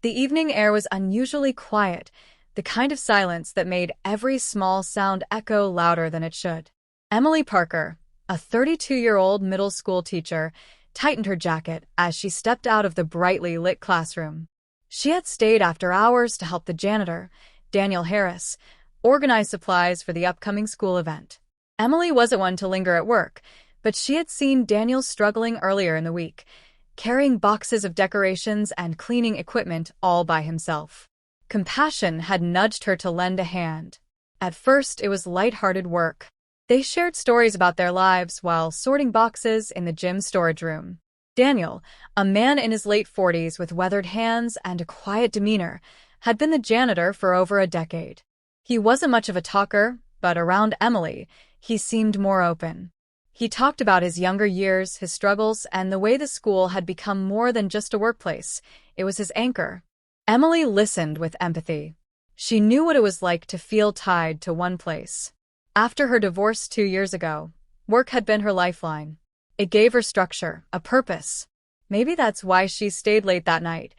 The evening air was unusually quiet, the kind of silence that made every small sound echo louder than it should. Emily Parker, a 32-year-old middle school teacher, tightened her jacket as she stepped out of the brightly lit classroom. She had stayed after hours to help the janitor, Daniel Harris, organize supplies for the upcoming school event. Emily wasn't one to linger at work, but she had seen Daniel struggling earlier in the week, carrying boxes of decorations and cleaning equipment all by himself. Compassion had nudged her to lend a hand. At first, it was light-hearted work. They shared stories about their lives while sorting boxes in the gym storage room. Daniel, a man in his late 40s with weathered hands and a quiet demeanor, had been the janitor for over a decade. He wasn't much of a talker, but around Emily, he seemed more open. He talked about his younger years, his struggles, and the way the school had become more than just a workplace. It was his anchor. Emily listened with empathy. She knew what it was like to feel tied to one place. After her divorce 2 years ago, work had been her lifeline. It gave her structure, a purpose. Maybe that's why she stayed late that night.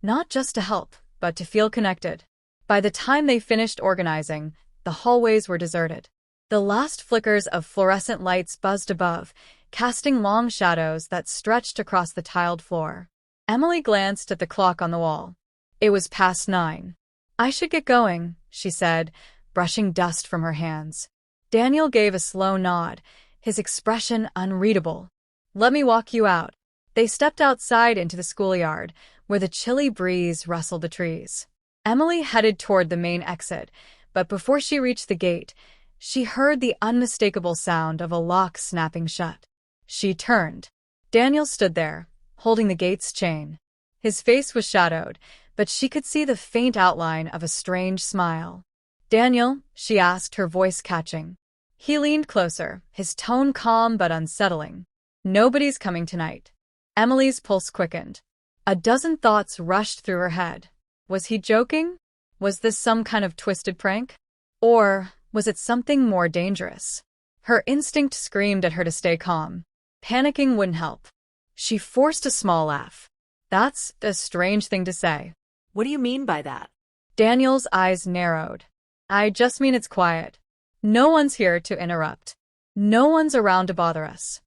Not just to help, but to feel connected. By the time they finished organizing, the hallways were deserted. The last flickers of fluorescent lights buzzed above, casting long shadows that stretched across the tiled floor. Emily glanced at the clock on the wall. It was past 9. "I should get going," she said, brushing dust from her hands. Daniel gave a slow nod, his expression unreadable. "Let me walk you out." They stepped outside into the schoolyard, where the chilly breeze rustled the trees. Emily headed toward the main exit, but before she reached the gate, she heard the unmistakable sound of a lock snapping shut. She turned. Daniel stood there, holding the gate's chain. His face was shadowed, but she could see the faint outline of a strange smile. "Daniel?" she asked, her voice catching. He leaned closer, his tone calm but unsettling. "Nobody's coming tonight." Emily's pulse quickened. A dozen thoughts rushed through her head. Was he joking? Was this some kind of twisted prank? Or was it something more dangerous? Her instinct screamed at her to stay calm. Panicking wouldn't help. She forced a small laugh. "That's a strange thing to say." What do you mean by that? Daniel's eyes narrowed. "I just mean it's quiet. No one's here to interrupt. No one's around to bother us."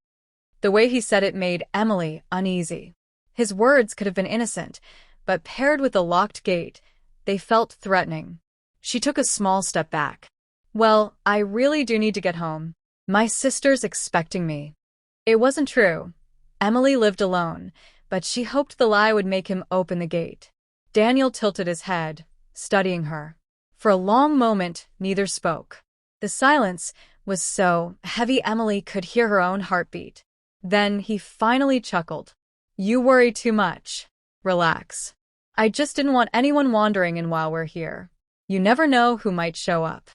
The way he said it made Emily uneasy. His words could have been innocent, but paired with the locked gate, they felt threatening. She took a small step back. "Well, I really do need to get home. My sister's expecting me." It wasn't true. Emily lived alone, but she hoped the lie would make him open the gate. Daniel tilted his head, studying her. For a long moment, neither spoke. The silence was so heavy Emily could hear her own heartbeat. Then he finally chuckled. "You worry too much. Relax. I just didn't want anyone wandering in while we're here. You never know who might show up."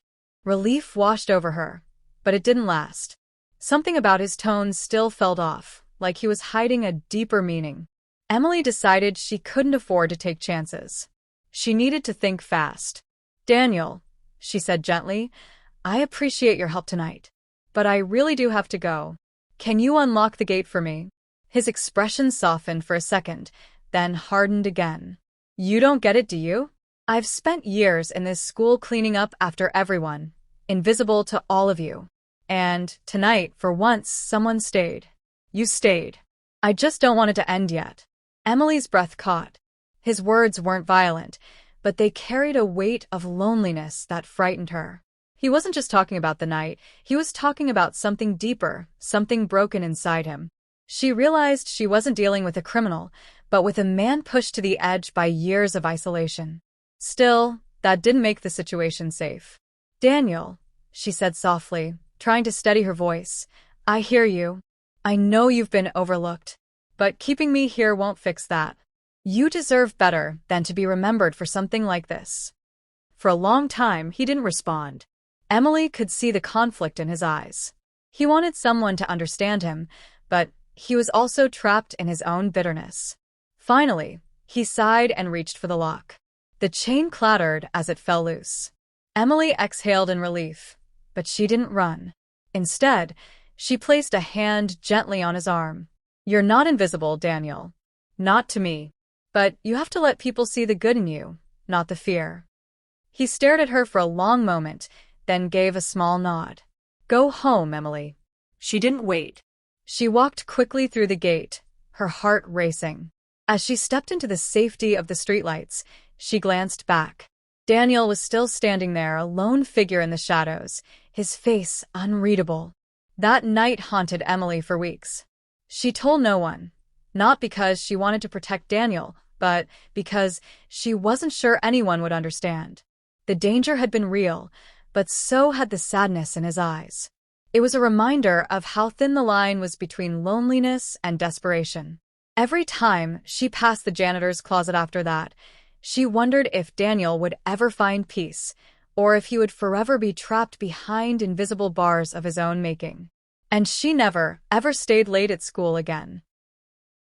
Relief washed over her, but it didn't last. Something about his tone still felt off, like he was hiding a deeper meaning. Emily decided she couldn't afford to take chances. She needed to think fast. "Daniel," she said gently, "I appreciate your help tonight, but I really do have to go. Can you unlock the gate for me?" His expression softened for a second, then hardened again. "You don't get it, do you? I've spent years in this school cleaning up after everyone, invisible to all of you. And tonight, for once, someone stayed. You stayed. I just don't want it to end yet." Emily's breath caught. His words weren't violent, but they carried a weight of loneliness that frightened her. He wasn't just talking about the night, he was talking about something deeper, something broken inside him. She realized she wasn't dealing with a criminal, but with a man pushed to the edge by years of isolation. Still, that didn't make the situation safe. "Daniel," she said softly, trying to steady her voice, "I hear you. I know you've been overlooked, but keeping me here won't fix that. You deserve better than to be remembered for something like this." For a long time, he didn't respond. Emily could see the conflict in his eyes. He wanted someone to understand him, but he was also trapped in his own bitterness. Finally, he sighed and reached for the lock. The chain clattered as it fell loose. Emily exhaled in relief, but she didn't run. Instead, she placed a hand gently on his arm. "You're not invisible, Daniel. Not to me. But you have to let people see the good in you, not the fear. He stared at her for a long moment, then gave a small nod. Go home, Emily. She didn't wait. She walked quickly through the gate, her heart racing. As she stepped into the safety of the streetlights, she glanced back. Daniel was still standing there, a lone figure in the shadows, his face unreadable. That night haunted Emily for weeks. She told no one, not because she wanted to protect Daniel, but because she wasn't sure anyone would understand. The danger had been real, but so had the sadness in his eyes. It was a reminder of how thin the line was between loneliness and desperation. Every time she passed the janitor's closet after that, she wondered if Daniel would ever find peace, or if he would forever be trapped behind invisible bars of his own making. And she never, ever stayed late at school again.